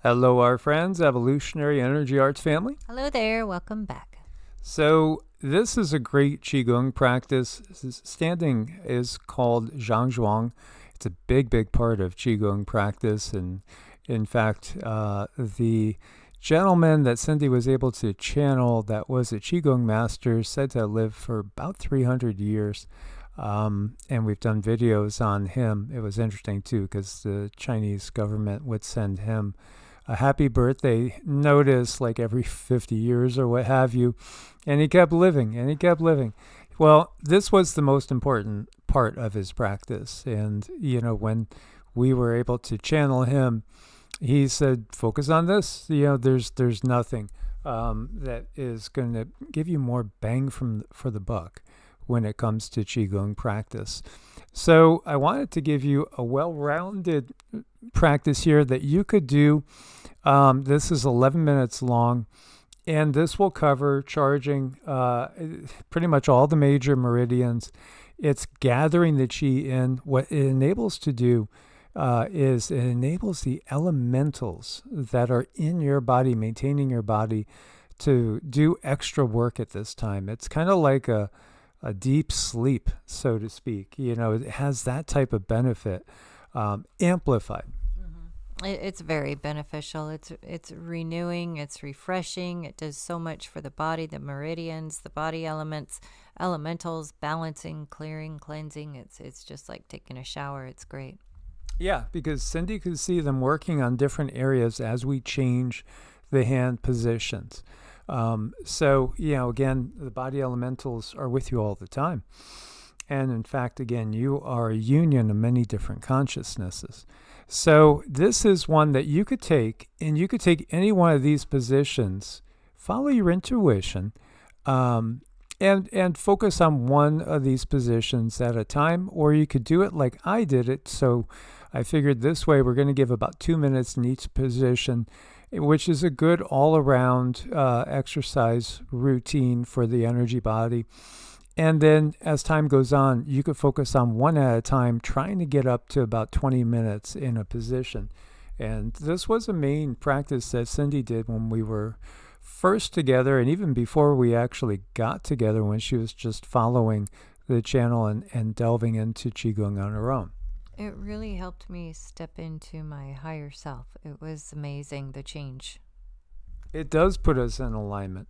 Hello, our friends, Evolutionary Energy Arts family. Hello there, welcome back. So, this is a great Qigong practice. Standing is called zhan. It's a big part of Qigong practice. And in fact, the gentleman that Cindy was able to channel that was a Qigong master said to live for about 300 years. And we've done videos on him. It was interesting, too, because the Chinese government would send him a happy birthday notice like every 50 years or what have you. And he kept living and he kept living. Well, this was the most important part of his practice. And, when we were able to channel him, he said, focus on this. There's nothing that is going to give you more bang for the buck when it comes to Qigong practice. So I wanted to give you a well-rounded practice here that you could do. This is 11 minutes long, and this will cover charging pretty much all the major meridians. It's gathering the chi in. What it enables to do is it enables the elementals that are in your body, maintaining your body, to do extra work at this time. It's kind of like a deep sleep, so to speak. It has that type of benefit amplified. It's very beneficial. It's renewing, it's refreshing. It does so much for the body, the meridians, the body elements, elementals, balancing, clearing, cleansing. It's just like taking a shower. It's great. Yeah, because Cindy could see them working on different areas as we change the hand positions. So, again, the body elementals are with you all the time. And in fact, again, you are a union of many different consciousnesses. So this is one that you could take, and you could take any one of these positions, follow your intuition, and focus on one of these positions at a time, or you could do it like I did it. So I figured this way we're going to give about 2 minutes in each position, which is a good all-around exercise routine for the energy body. And then as time goes on, you could focus on one at a time, trying to get up to about 20 minutes in a position. And this was a main practice that Cindy did when we were first together, and even before we actually got together, when she was just following the channel and delving into Qigong on her own. It really helped me step into my higher self. It was amazing, the change. It does put us in alignment.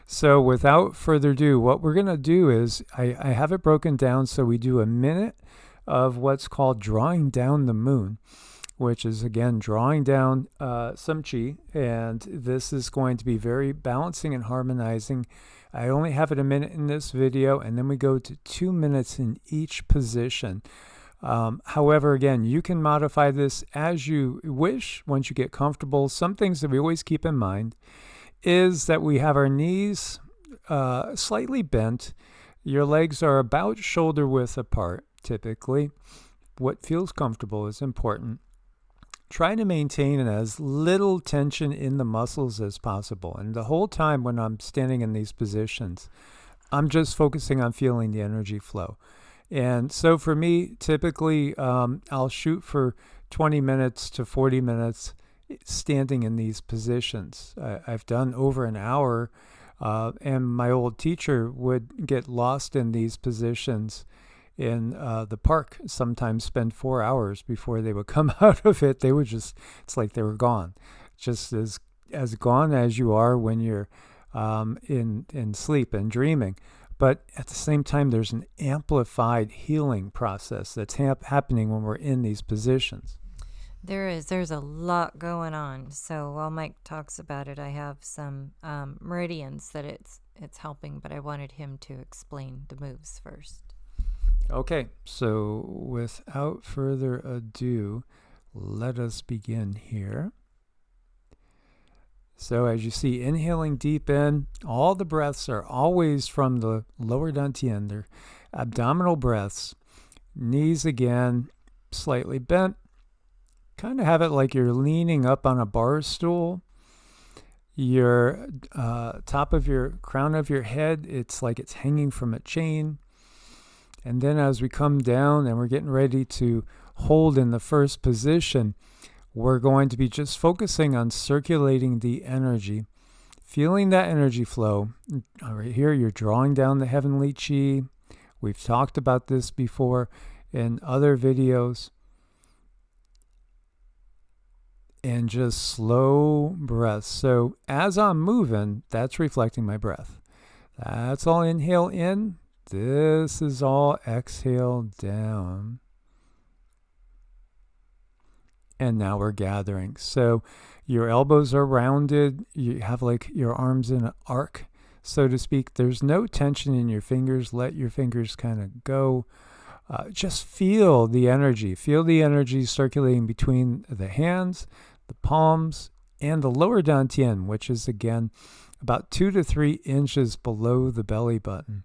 So without further ado, what we're going to do is I have it broken down. So we do a minute of what's called drawing down the moon, which is, again, drawing down some chi. And this is going to be very balancing and harmonizing. I only have it a minute in this video, and then we go to 2 minutes in each position. However, again, you can modify this as you wish once you get comfortable. Some things that we always keep in mind is that we have our knees slightly bent. Your legs are about shoulder width apart, typically. What feels comfortable is important. Try to maintain as little tension in the muscles as possible. And the whole time when I'm standing in these positions, I'm just focusing on feeling the energy flow. And so for me, typically, I'll shoot for 20 minutes to 40 minutes standing in these positions. I've done over an hour, and my old teacher would get lost in these positions in the park, sometimes spend 4 hours before they would come out of it. They would just, it's like they were gone, just as gone as you are when you're in sleep and dreaming. But at the same time, there's an amplified healing process that's happening when we're in these positions. There's a lot going on. So while Mike talks about it, I have some meridians that it's helping, but I wanted him to explain the moves first. Okay, so without further ado, let us begin here. So as you see, inhaling deep in, all the breaths are always from the lower dantian. They're abdominal breaths. Knees again, slightly bent. Kind of have it like you're leaning up on a bar stool. Your top of your crown of your head, it's like it's hanging from a chain. And then as we come down and we're getting ready to hold in the first position, we're going to be just focusing on circulating the energy, feeling that energy flow. Right here, you're drawing down the heavenly chi. We've talked about this before in other videos. And just slow breaths. So as I'm moving, that's reflecting my breath. That's all inhale in. This is all exhale down. And now we're gathering. So your elbows are rounded. You have like your arms in an arc, so to speak. There's no tension in your fingers. Let your fingers kind of go. Just feel the energy. Feel the energy circulating between the hands, the palms, and the lower dantian, which is again about 2 to 3 inches below the belly button.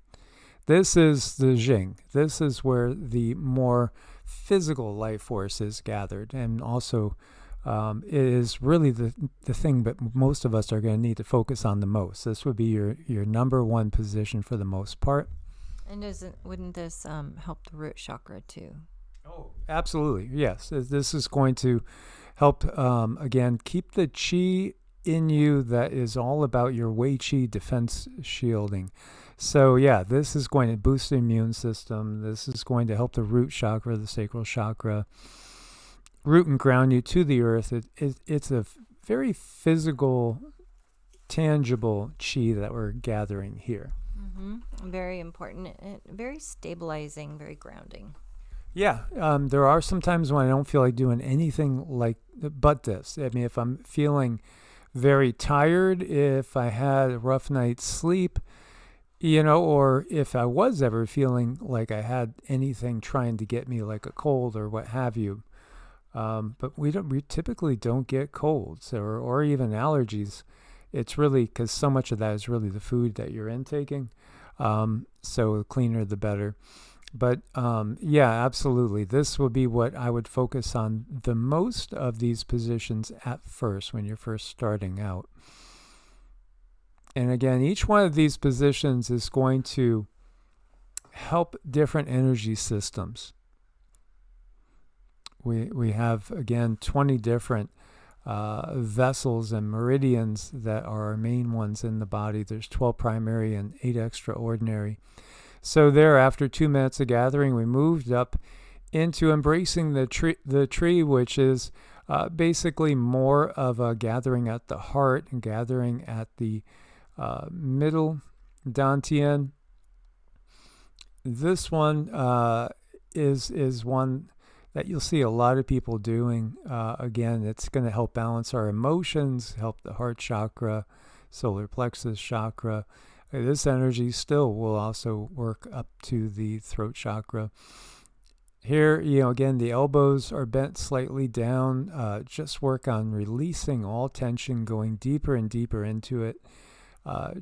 This is the zhing. This is where the more physical life force is gathered, and also it is really the thing that most of us are going to need to focus on the most. This would be your number one position for the most part. And wouldn't this help the root chakra too? Oh, absolutely. Yes. This is going to help, again, keep the chi in you that is all about your Wei Chi defense shielding. So, yeah, this is going to boost the immune system. This is going to help the root chakra, the sacral chakra, root and ground you to the earth. It's a very physical, tangible chi that we're gathering here. Very important, very stabilizing, very grounding. Yeah, there are some times when I don't feel like doing anything but this. I mean, if I'm feeling very tired, if I had a rough night's sleep, or if I was ever feeling like I had anything trying to get me, like a cold or what have you. But we typically don't get colds or even allergies. It's really because so much of that is really the food that you're intaking. So the cleaner, the better. But yeah, absolutely. This will be what I would focus on the most of these positions at first when you're first starting out. And again, each one of these positions is going to help different energy systems. We have, again, 20 different vessels and meridians that are our main ones in the body. There's 12 primary and 8 extraordinary. So there, after 2 minutes of gathering, we moved up into embracing the tree, which is basically more of a gathering at the heart and gathering at the middle dantian. This one is one that you'll see a lot of people doing. Again, it's going to help balance our emotions, help the heart chakra, solar plexus chakra. This energy still will also work up to the throat chakra. Here, again, the elbows are bent slightly down. Just work on releasing all tension, going deeper and deeper into it.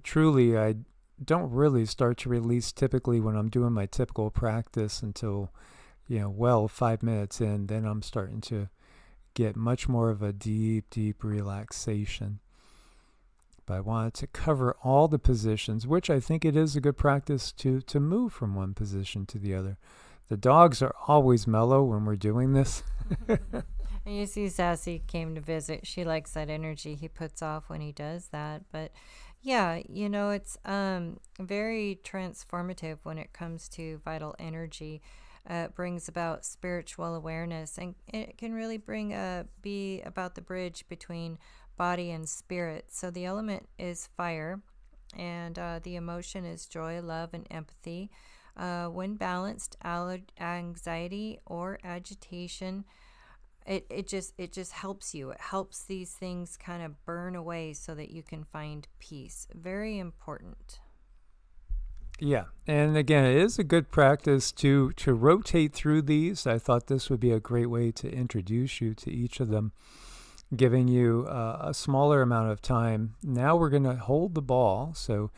Truly, I don't really start to release typically when I'm doing my typical practice until 5 minutes in. Then I'm starting to get much more of a deep relaxation. But I wanted to cover all the positions, which I think it is a good practice to move from one position to the other. The dogs are always mellow when we're doing this. And you see Sassy came to visit. She likes that energy he puts off when he does that. But yeah, it's very transformative when it comes to vital energy. It brings about spiritual awareness, and it can really be about the bridge between body and spirit. So the element is fire, and the emotion is joy, love, and empathy. When balanced, anxiety or agitation, it just helps you. It helps these things kind of burn away so that you can find peace. Very important. Yeah, and again, it is a good practice to rotate through these. I thought this would be a great way to introduce you to each of them, giving you a smaller amount of time. Now we're going to hold the ball, so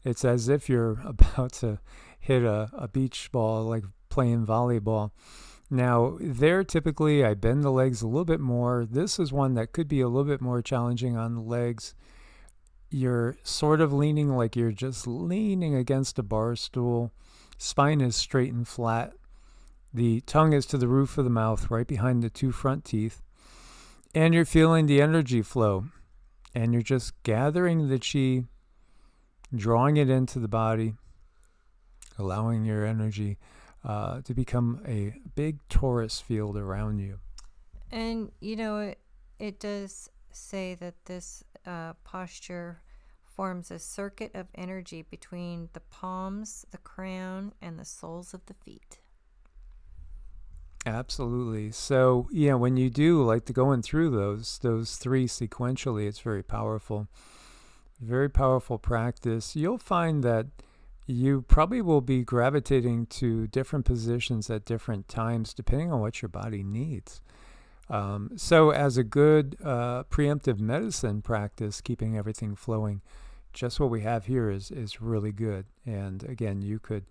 it's as if you're about to hit a beach ball, like playing volleyball. Now, there typically I bend the legs a little bit more. This is one that could be a little bit more challenging on the legs. You're sort of leaning like you're just leaning against a bar stool. Spine is straight and flat. The tongue is to the roof of the mouth, right behind the 2 front teeth. And you're feeling the energy flow. And you're just gathering the chi, drawing it into the body, allowing your energy to become a big torus field around you. And, it does say that this posture forms a circuit of energy between the palms, the crown, and the soles of the feet. Absolutely. So, when you do like to going through those three sequentially, it's very powerful. Very powerful practice. You'll find that you probably will be gravitating to different positions at different times depending on what your body needs. So as a good preemptive medicine practice, keeping everything flowing, just what we have here is really good. And again, you could,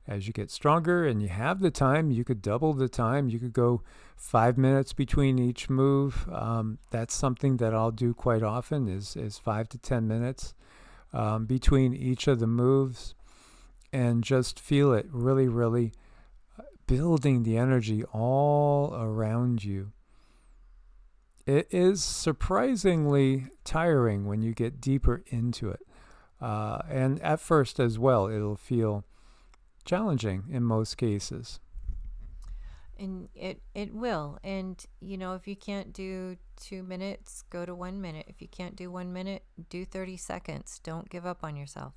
as you get stronger and you have the time, you could double the time. You could go 5 minutes between each move. That's something that I'll do quite often is 5 to 10 minutes between each of the moves, and just feel it really, really building the energy all around you. It is surprisingly tiring when you get deeper into it. And at first as well, it'll feel challenging in most cases. And it will. And, if you can't do 2 minutes, go to 1 minute. If you can't do 1 minute, do 30 seconds. Don't give up on yourself.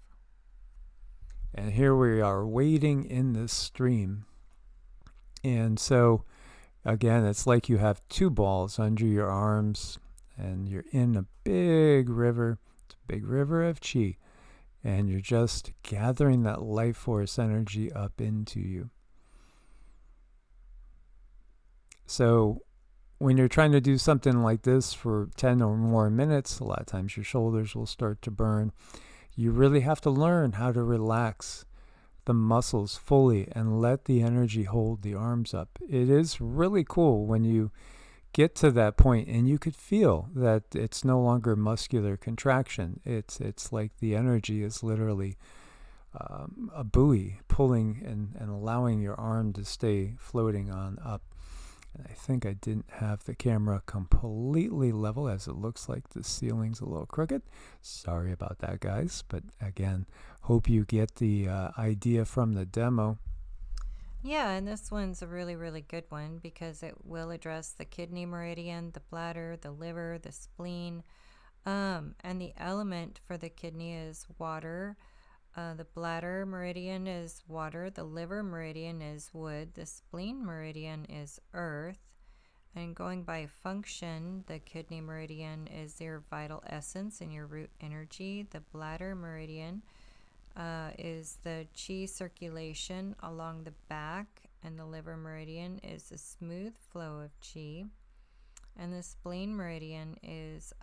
And here we are wading in this stream. And so, again, it's like you have two balls under your arms and you're in a big river. It's a big river of chi. And you're just gathering that life force energy up into you. So when you're trying to do something like this for 10 or more minutes, a lot of times your shoulders will start to burn. You really have to learn how to relax the muscles fully and let the energy hold the arms up. It is really cool when you get to that point and you could feel that it's no longer muscular contraction. It's like the energy is literally a buoy pulling and allowing your arm to stay floating on up. And I think I didn't have the camera completely level, as it looks like the ceiling's a little crooked. Sorry about that, guys. But again, hope you get the idea from the demo. Yeah, and this one's a really, really good one because it will address the kidney meridian, the bladder, the liver, the spleen. And the element for the kidney is water. The bladder meridian is water. The liver meridian is wood. The spleen meridian is earth. And going by function, the kidney meridian is your vital essence and your root energy. The bladder meridian is the chi circulation along the back, and the liver meridian is the smooth flow of chi. And the spleen meridian is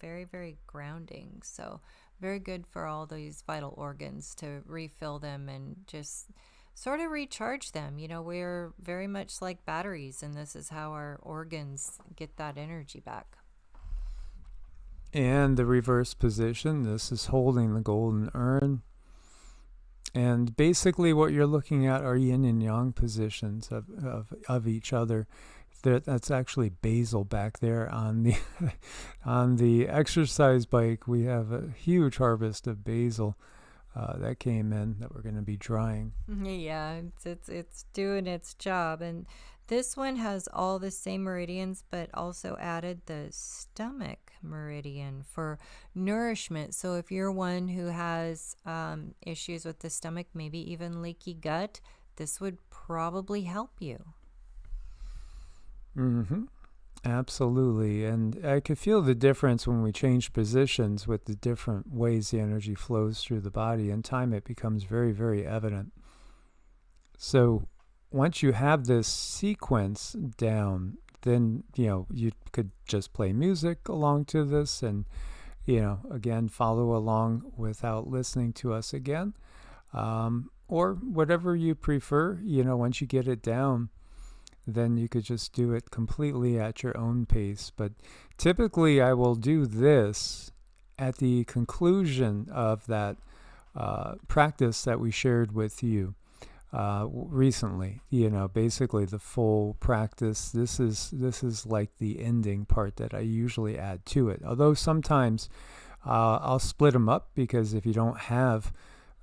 very, very grounding. So very good for all these vital organs to refill them and just sort of recharge them. We're very much like batteries, and this is how our organs get that energy back. And the reverse position, this is holding the golden urn. And basically what you're looking at are yin and yang positions of each other. That's actually basil back there on the on the exercise bike. We have a huge harvest of basil that came in that we're going to be drying. Yeah, it's doing its job. And this one has all the same meridians, but also added the stomach meridian for nourishment. So if you're one who has issues with the stomach, maybe even leaky gut, this would probably help you. Absolutely. And I could feel the difference when we change positions with the different ways the energy flows through the body. In time, it becomes very, very evident. So once you have this sequence down, then, you could just play music along to this and, again, follow along without listening to us again. Or whatever you prefer, once you get it down, then you could just do it completely at your own pace. But typically I will do this at the conclusion of that practice that we shared with you. recently. Basically the full practice. This is like the ending part that I usually add to it. Although sometimes I'll split them up, because if you don't have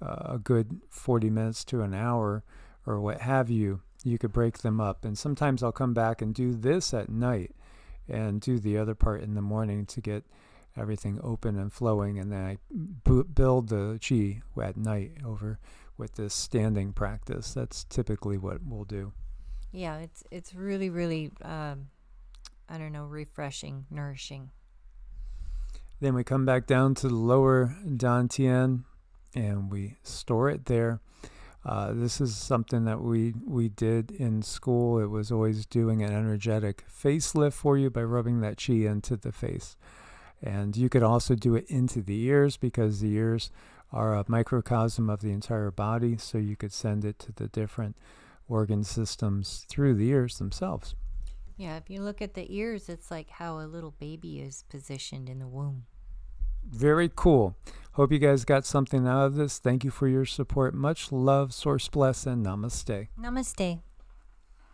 a good 40 minutes to an hour or what have you, you could break them up. And sometimes I'll come back and do this at night and do the other part in the morning to get everything open and flowing. And then I build the chi at night over with this standing practice. That's typically what we'll do. Yeah, it's really, really, refreshing, nourishing. Then we come back down to the lower dantian and we store it there. This is something that we did in school. It was always doing an energetic facelift for you by rubbing that chi into the face. And you could also do it into the ears, because the ears are a microcosm of the entire body. So you could send it to the different organ systems through the ears themselves. Yeah, if you look at the ears, it's like how a little baby is positioned in the womb. Very cool. Hope you guys got something out of this. Thank you for your support. Much love, source bless, and namaste. Namaste.